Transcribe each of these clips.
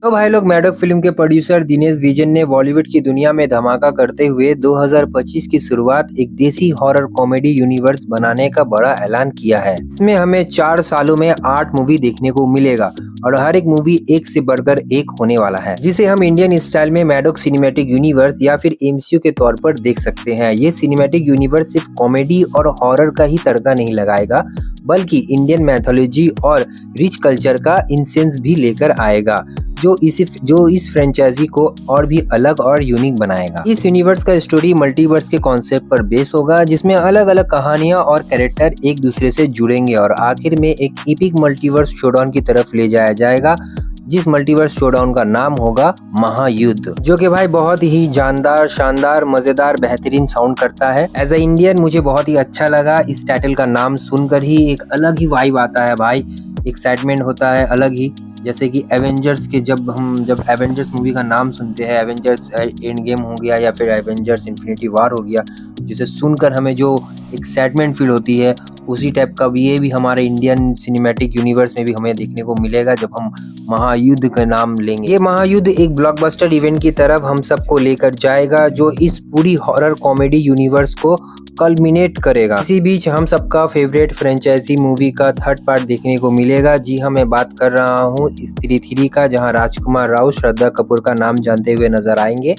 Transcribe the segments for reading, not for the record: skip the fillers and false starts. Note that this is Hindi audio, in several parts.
तो भाई लोग, मैडॉक फिल्म के प्रोड्यूसर दिनेश विजन ने बॉलीवुड की दुनिया में धमाका करते हुए 2025 की शुरुआत एक देसी हॉरर कॉमेडी यूनिवर्स बनाने का बड़ा ऐलान किया है। इसमें हमें 4 सालों में 8 मूवी देखने को मिलेगा और हर एक मूवी एक से बढ़कर एक होने वाला है, जिसे हम इंडियन स्टाइल में मैडॉक सिनेमैटिक यूनिवर्स या फिर एमसीयू के तौर पर देख सकते हैं। ये सिनेमैटिक यूनिवर्स सिर्फ कॉमेडी और हॉरर का ही तड़का नहीं लगाएगा, बल्कि इंडियन मैथोलॉजी और रिच कल्चर का इंसेंस भी लेकर आएगा, जो इस फ्रेंचाइजी को और भी अलग और यूनिक बनाएगा। इस यूनिवर्स का स्टोरी मल्टीवर्स के कॉन्सेप्ट पर बेस होगा, जिसमें अलग अलग कहानियां और कैरेक्टर एक दूसरे से जुड़ेंगे और आखिर में एक एपिक मल्टीवर्स शोडाउन की तरफ ले जाया जाएगा, जिस मल्टीवर्स शोडाउन का नाम होगा महायुद्ध, जो कि भाई बहुत ही जानदार, शानदार, मजेदार, बेहतरीन साउंड करता है। एज अ इंडियन मुझे बहुत ही अच्छा लगा। इस टाइटल का नाम सुनकर ही एक अलग ही वाइब आता है भाई, एक्साइटमेंट होता है अलग ही। जैसे कि एवेंजर्स के जब एवेंजर्स मूवी का नाम सुनते हैं, एवेंजर्स एंड गेम हो गया या फिर एवेंजर्स इन्फिनिटी वॉर हो गया, जिसे सुनकर हमें जो एक्साइटमेंट फील होती है, उसी टाइप का ये भी हमारे इंडियन सिनेमैटिक यूनिवर्स में भी हमें देखने को मिलेगा जब हम महायुद्ध का नाम लेंगे। ये महायुद्ध एक ब्लॉकबस्टर इवेंट की तरफ हम सबको लेकर जाएगा, जो इस पूरी हॉरर कॉमेडी यूनिवर्स को कल्मिनेट करेगा। इसी बीच हम सबका फेवरेट फ्रेंचाइजी मूवी का थर्ड पार्ट देखने को मिलेगा। जी हाँ, मैं बात कर रहा हूँ स्त्री 3 का, जहाँ राजकुमार राव श्रद्धा कपूर का नाम जानते हुए नजर आएंगे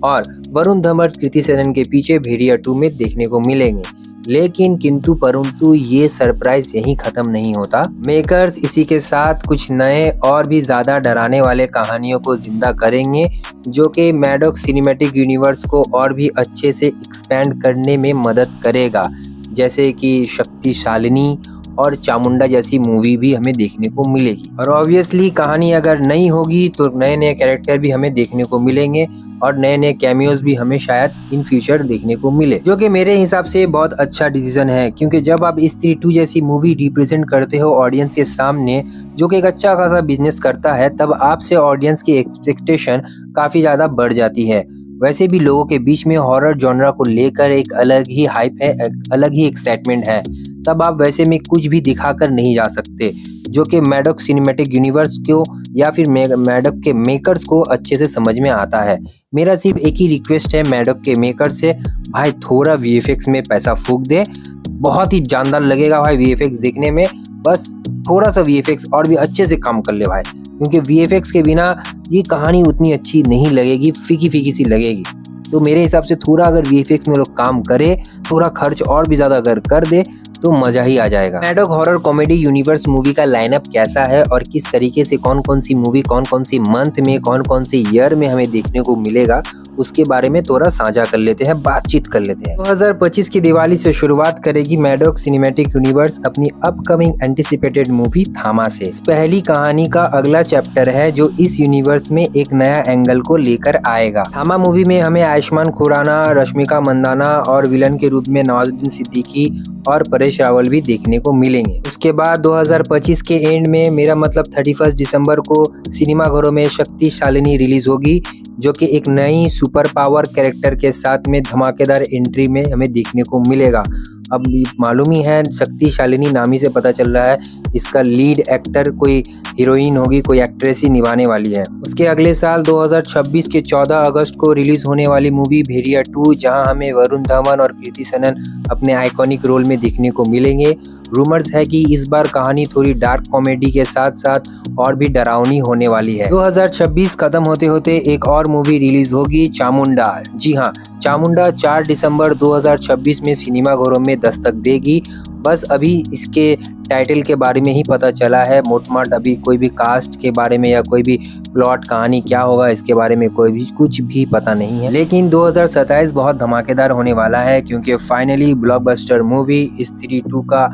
और वरुण धवन कृति सेनन के पीछे भेड़िया 2 में देखने को मिलेंगे। लेकिन किंतु परंतु ये सरप्राइज यहीं खत्म नहीं होता। मेकर्स इसी के साथ कुछ नए और भी ज्यादा डराने वाले कहानियों को जिंदा करेंगे, जो कि मैडॉक सिनेमैटिक यूनिवर्स को और भी अच्छे से एक्सपैंड करने में मदद करेगा, जैसे कि शक्तिशालिनी और चामुंडा जैसी मूवी भी हमें देखने को मिलेगी। और ऑब्वियसली कहानी अगर नई होगी तो नए नए कैरेक्टर भी हमें देखने को मिलेंगे और नए नए कैमियोज भी हमें शायद इन फ्यूचर देखने को मिले, जो कि मेरे हिसाब से बहुत अच्छा डिसीजन है। क्योंकि जब आप स्त्री 2 जैसी मूवी रिप्रेजेंट करते हो ऑडियंस के सामने, जो कि एक अच्छा खासा बिजनेस करता है, तब आपसे ऑडियंस की एक्सपेक्टेशन काफी ज्यादा बढ़ जाती है। वैसे भी लोगों के बीच में हॉरर जॉनरा को लेकर एक अलग ही हाइप है, एक अलग ही एक्साइटमेंट है। तब आप वैसे में कुछ भी दिखाकर नहीं जा सकते, जो कि मैडॉक सिनेमैटिक यूनिवर्स को या फिर मैडॉक के मेकर्स को अच्छे से समझ में आता है। मेरा सिर्फ एक ही रिक्वेस्ट है मैडॉक के मेकर से, भाई थोड़ा वीएफएक्स में पैसा फूंक दे, बहुत ही जानदार लगेगा भाई वीएफएक्स देखने में। बस थोड़ा सा वीएफएक्स और भी अच्छे से काम कर ले भाई, क्योंकि वीएफएक्स के बिना ये कहानी उतनी अच्छी नहीं लगेगी, फीकी फीकी सी लगेगी। तो मेरे हिसाब से थोड़ा अगर वीएफएक्स में लोग काम करे, थोड़ा खर्च और भी ज्यादा अगर कर दे, तो मजा ही आ जाएगा। Maddock horror comedy universe movie का लाइनअप कैसा है और किस तरीके से कौन कौन सी मूवी कौन कौन सी मंथ में कौन कौन सी ईयर में हमें देखने को मिलेगा, उसके बारे में थोड़ा साझा कर लेते हैं, बातचीत कर लेते हैं। 2025 की दिवाली से शुरुआत करेगी मैडॉक सिनेमैटिक यूनिवर्स अपनी अपकमिंग एंटिसिपेटेड मूवी थामा से। इस पहली कहानी का अगला चैप्टर है, जो इस यूनिवर्स में एक नया एंगल को लेकर आएगा। थामा मूवी में हमें आयुष्मान खुराना, रश्मिका मंदाना और विलन के रूप में नवाजुद्दीन सिद्दीकी और परेश रावल भी देखने को मिलेंगे। उसके बाद 2025 के एंड में, मेरा मतलब 31 दिसंबर को सिनेमाघरों में शक्तिशालिनी रिलीज होगी, जो कि एक नई सुपर पावर कैरेक्टर के साथ में धमाकेदार एंट्री में हमें देखने को मिलेगा। अब मालूम ही है, शक्तिशालिनी नाम ही से पता चल रहा है इसका लीड एक्टर कोई हीरोइन होगी, कोई एक्ट्रेस ही निभाने वाली है। उसके अगले साल 2026 के 14 अगस्त को रिलीज होने वाली मूवी भेड़िया 2, जहां हमें वरुण धवन और कृति सेनन अपने आइकॉनिक रोल में देखने को मिलेंगे। रूमर्स है कि इस बार कहानी थोड़ी डार्क कॉमेडी के साथ साथ और भी डरावनी होने वाली है। 2026 खत्म होते होते एक और मूवी रिलीज होगी, चामुंडा। जी हाँ, चामुंडा 4 दिसंबर 2026 में सिनेमाघरों में दस्तक देगी। बस अभी इसके टाइटल के बारे में ही पता चला है, मोटमाट अभी कोई भी कास्ट के बारे में या कोई भी प्लॉट कहानी क्या होगा इसके बारे में कोई भी कुछ भी पता नहीं है। लेकिन 2027 बहुत धमाकेदार होने वाला है, क्योंकि फाइनली ब्लॉकबस्टर मूवी स्त्री 2 का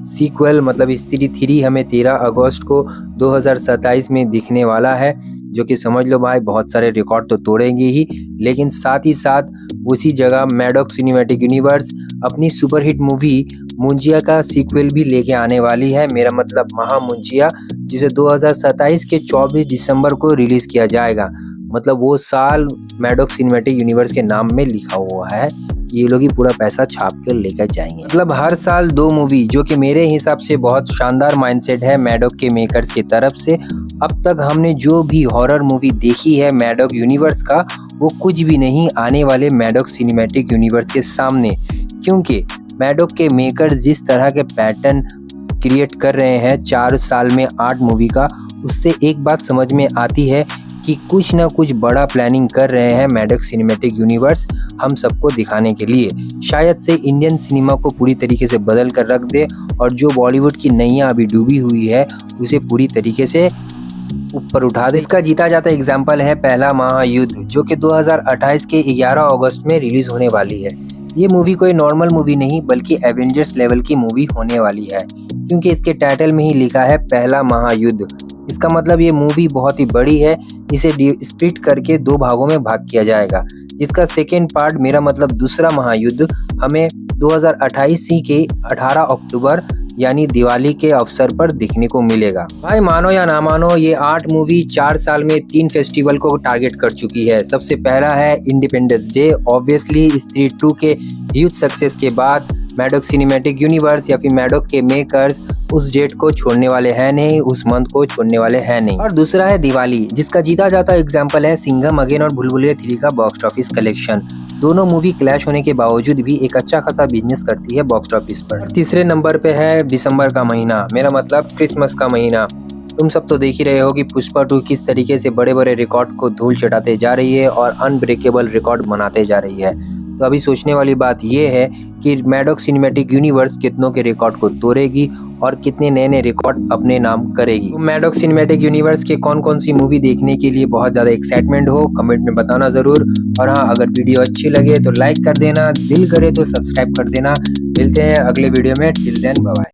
सीक्वल मतलब स्त्री 3 हमें 13 अगस्त को 2027 में दिखने वाला है, जो कि समझ लो भाई बहुत सारे रिकॉर्ड तो तोड़ेंगे ही, लेकिन साथ ही साथ उसी जगह मैडॉक सिनेमैटिक यूनिवर्स अपनी सुपरहिट मूवी मुंजिया का सीक्वल भी लेके आने वाली है, मेरा मतलब महा मुंजिया, जिसे 2027 के 24 दिसंबर को रिलीज किया जाएगा। मतलब वो साल मैडॉक सिनेमैटिक यूनिवर्स के नाम में लिखा हुआ है, ये लोग ही पूरा पैसा छाप कर लेकर जाएंगे। मतलब हर साल 2 मूवी, जो कि मेरे हिसाब से बहुत शानदार माइंडसेट है मैडॉक के मेकर्स की तरफ से। अब तक हमने जो भी हॉरर मूवी देखी है मैडॉक यूनिवर्स का, वो कुछ भी नहीं आने वाले मैडॉक सिनेमैटिक यूनिवर्स के सामने, क्योंकि मैडॉक के मेकर्स जिस तरह के पैटर्न क्रिएट कर रहे हैं 4 साल में 8 मूवी का, उससे एक बात समझ में आती है कि कुछ ना कुछ बड़ा प्लानिंग कर रहे हैं मैडॉक सिनेमैटिक यूनिवर्स हम सबको दिखाने के लिए। शायद से इंडियन सिनेमा को पूरी तरीके से बदल कर रख दे और जो बॉलीवुड की नैया अभी डूबी हुई है उसे पूरी तरीके से ऊपर उठा दे। इसका जीता जाता एग्जाम्पल है पहला महायुद्ध, जो कि 2028 के 11 अगस्त में रिलीज होने वाली है। ये मूवी कोई नॉर्मल मूवी नहीं बल्कि एवेंजर्स लेवल की मूवी होने वाली है, क्योंकि इसके टाइटल में ही लिखा है पहला महायुद्ध। इसका मतलब ये मूवी बहुत ही बड़ी है। इसे स्प्लिट करके 2 भागों में भाग किया जाएगा, जिसका सेकेंड पार्ट मेरा मतलब दूसरा महायुद्ध हमें 2028 ही के 18 अक्टूबर यानी दिवाली के अवसर पर देखने को मिलेगा। भाई मानो या ना मानो, ये 8 मूवी 4 साल में 3 फेस्टिवल को टारगेट कर चुकी है। सबसे पहला है इंडिपेंडेंस डे। ऑब्वियसली स्त्री 2 के ह्यूज सक्सेस के बाद मैडॉक सिनेमैटिक यूनिवर्स या फिर मैडॉक के मेकर्स उस डेट को छोड़ने वाले हैं नहीं, उस मंथ को छोड़ने वाले हैं नहीं। और दूसरा है दिवाली, जिसका जीता जाता एग्जाम्पल है सिंघम अगेन और भूल भुलैया 3 का बॉक्स ऑफिस कलेक्शन। दोनों मूवी क्लैश होने के बावजूद भी एक अच्छा खासा बिजनेस करती है बॉक्स ऑफिस पर। तीसरे नंबर पे है दिसंबर का महीना, मेरा मतलब क्रिसमस का महीना। तुम सब तो देख ही रहे हो कि पुष्पा 2 किस तरीके से बड़े बड़े रिकॉर्ड को धूल चटाते जा रही है और अनब्रेकेबल रिकॉर्ड बनाते जा रही है। तो अभी सोचने वाली बात यह है कि मैडॉक सिनेमैटिक यूनिवर्स कितनों के रिकॉर्ड को तोड़ेगी और कितने नए नए रिकॉर्ड अपने नाम करेगी। तो मैडॉक सिनेमैटिक यूनिवर्स के कौन कौन सी मूवी देखने के लिए बहुत ज्यादा एक्साइटमेंट हो, कमेंट में बताना जरूर। और हाँ, अगर वीडियो अच्छी लगे तो लाइक कर देना, दिल करे तो सब्सक्राइब कर देना। मिलते हैं अगले वीडियो में। Till then bye bye.